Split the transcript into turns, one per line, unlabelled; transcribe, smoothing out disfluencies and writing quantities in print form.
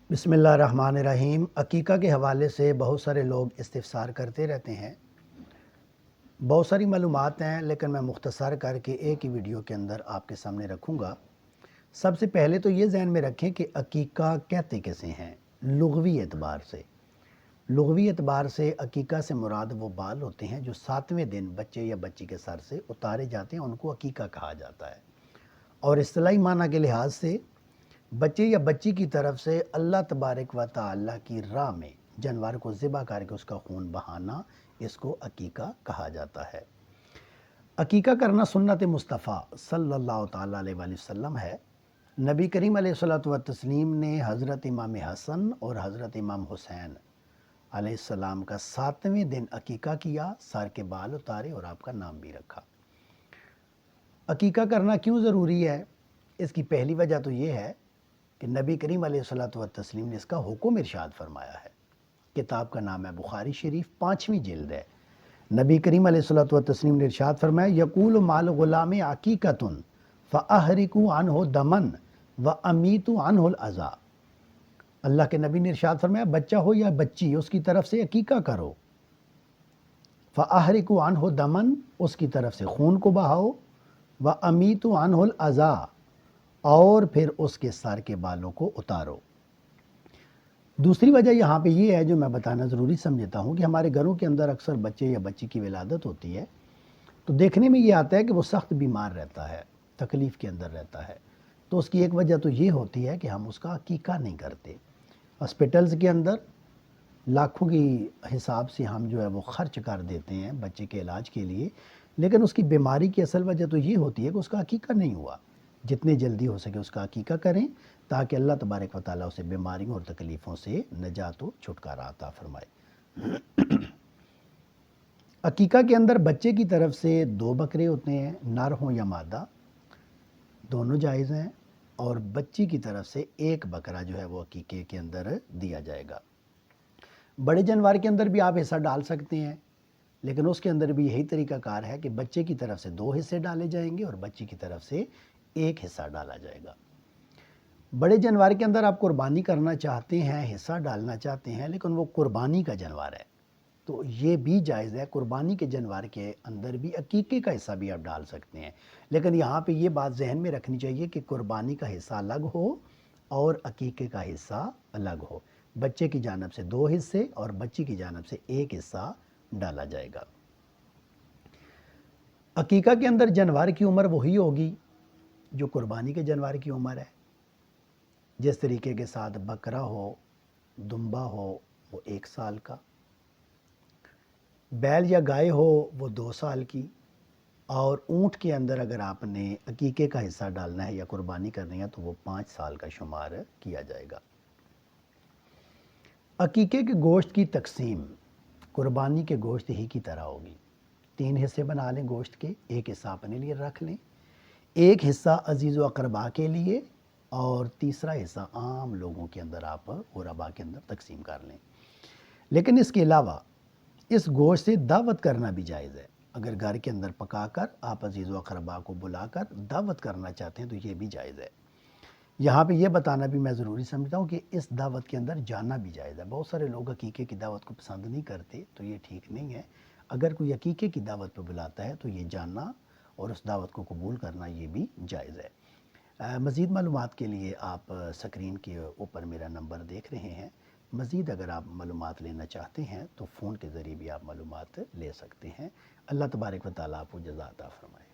बिस्मिल्लाहिर्रहमानिर्रहीम। अकीक़ा के हवाले से बहुत सारे लोग इस्तिफ़सार करते रहते हैं। बहुत सारी मालूमात हैं, लेकिन मैं मुख्तसर करके एक ही वीडियो के अंदर आपके सामने रखूँगा। सबसे पहले तो ये ज़हन में रखें कि अकीक़ा कहते किसे हैं लुग़वी एतबार से। लुग़वी एतबार से अकीक़ा से मुराद वो बाल होते हैं जो 7वें दिन बच्चे या बच्ची के सर से उतारे जाते हैं, उनको अकीक़ा कहा जाता है। और इस्तिलाही माना के लिहाज से बच्चे या बच्ची की तरफ से अल्लाह तबारक व तआला की राह में जानवर को ज़िबा करके उसका खून बहाना, इसको अकीक़ा कहा जाता है। अकीक़ा करना सुन्नत मुस्तफ़ा सल्लल्लाहु तआला अलैहि वसल्लम है। नबी करीम अलैहिस्सलातु व तस्लीम ने हज़रत इमाम हसन और हज़रत इमाम हुसैन अलैहिस्सलाम का 7वें दिन अकीक़ा किया, सर के बाल उतारे और आपका नाम भी रखा। अकीक़ा करना क्यों ज़रूरी है? इसकी पहली वजह तो ये है कि नबी करीम अलैहिस्सलातु व तस्लीम ने इसका हुक्म इरशाद फरमाया है। किताब का नाम है बुखारी शरीफ, 5वीं जिल्द है। नबी करीम अलैहिस्सलातु व तस्लीम ने इरशाद फरमाया, यक़ूलु माल गुलाम अकीक़तुन फ़अहरिकू अन्हु दमन व अमीतु अन्हुल अज़ा। अल्लाह के नबी ने इरशाद फरमाया, बच्चा हो या बच्ची, उसकी तरफ से अकीक़ा करो। फ़अहरिकू अन्हु दमन, उसकी तरफ से खून को बहाओ। व अमीतु अन्हुल अज़ा, और फिर उसके सर के बालों को उतारो। दूसरी वजह यहाँ पे ये है जो मैं बताना ज़रूरी समझता हूँ कि हमारे घरों के अंदर अक्सर बच्चे या बच्ची की विलादत होती है, तो देखने में ये आता है कि वो सख्त बीमार रहता है, तकलीफ़ के अंदर रहता है। तो उसकी एक वजह तो ये होती है कि हम उसका अकीक़ा नहीं करते। हॉस्पिटल्स के अंदर लाखों की हिसाब से हम जो है वो ख़र्च कर देते हैं बच्चे के इलाज के लिए, लेकिन उसकी बीमारी की असल वजह तो ये होती है कि उसका अकीक़ा नहीं हुआ। जितने जल्दी हो सके उसका अकीक़ा करें ताकि अल्लाह तबारक व तआला उसे बीमारियों और तकलीफ़ों से निजात व छुटकारा अता फरमाए। अकीक़ा के अंदर बच्चे की तरफ से 2 बकरे होते हैं, नर हों या मादा, दोनों जायज़ हैं। और बच्ची की तरफ से 1 बकरा जो है वो अकीक़े के अंदर दिया जाएगा। बड़े जानवर के अंदर भी आप हिस्सा डाल सकते हैं, लेकिन उसके अंदर भी यही तरीक़ाकार है कि बच्चे की तरफ से 2 हिस्से डाले जाएंगे और बच्ची की तरफ से 1 हिस्सा डाला जाएगा। बड़े जानवर के अंदर आप कुर्बानी करना चाहते हैं, हिस्सा डालना चाहते हैं, लेकिन वो कुर्बानी का जानवर है, तो ये भी जायज़ है। कुर्बानी के जानवर के अंदर भी अकीक़े का हिस्सा भी आप डाल सकते हैं, लेकिन यहाँ पे ये बात जहन में रखनी चाहिए कि कुर्बानी का हिस्सा अलग हो और अकीक़े का हिस्सा अलग हो। बच्चे की जानिब से 2 हिस्से और बच्ची की जानिब से 1 हिस्सा डाला जाएगा। अकीक़ा के अंदर जानवर की उम्र वही होगी जो कुर्बानी के जानवर की उम्र है। जिस तरीके के साथ बकरा हो, दुम्बा हो, वो 1 साल का, बैल या गाय हो वो 2 साल की, और ऊँट के अंदर अगर आपने अकीक़े का हिस्सा डालना है या कुर्बानी करनी है तो वो 5 साल का शुमार किया जाएगा। अकीक़े के गोश्त की तकसीम कुर्बानी के गोश्त ही की तरह होगी। 3 हिस्से बना लें गोश्त के, 1 हिस्सा अपने लिए रख लें, 1 हिस्सा अजीज़ व अक़रबा के लिए, और तीसरा हिस्सा आम लोगों के अंदर आप ग़ुरबा के अंदर तकसीम कर लें। लेकिन इसके अलावा इस गोश्त से दावत करना भी जायज़ है। अगर घर के अंदर पकाकर आप अजीज़ व अक़रबा को बुलाकर दावत करना चाहते हैं तो ये भी जायज़ है। यहाँ पे ये बताना भी मैं ज़रूरी समझता हूँ कि इस दावत के अंदर जाना भी जायज़ है। बहुत सारे लोग अकीक़े की दावत को पसंद नहीं करते, तो ये ठीक नहीं है। अगर कोई अकीक़े की दावत पर बुलाता है तो ये जानना और उस दावत को कबूल करना ये भी जायज़ है। मज़ीद मालूमात के लिए आप स्क्रीन के ऊपर मेरा नंबर देख रहे हैं। मज़ीद अगर आप मालूमात लेना चाहते हैं तो फ़ोन के ज़रिए भी आप मालूमात ले सकते हैं। अल्लाह तबारक व तआला आपको जज़ा अता फ़रमाए।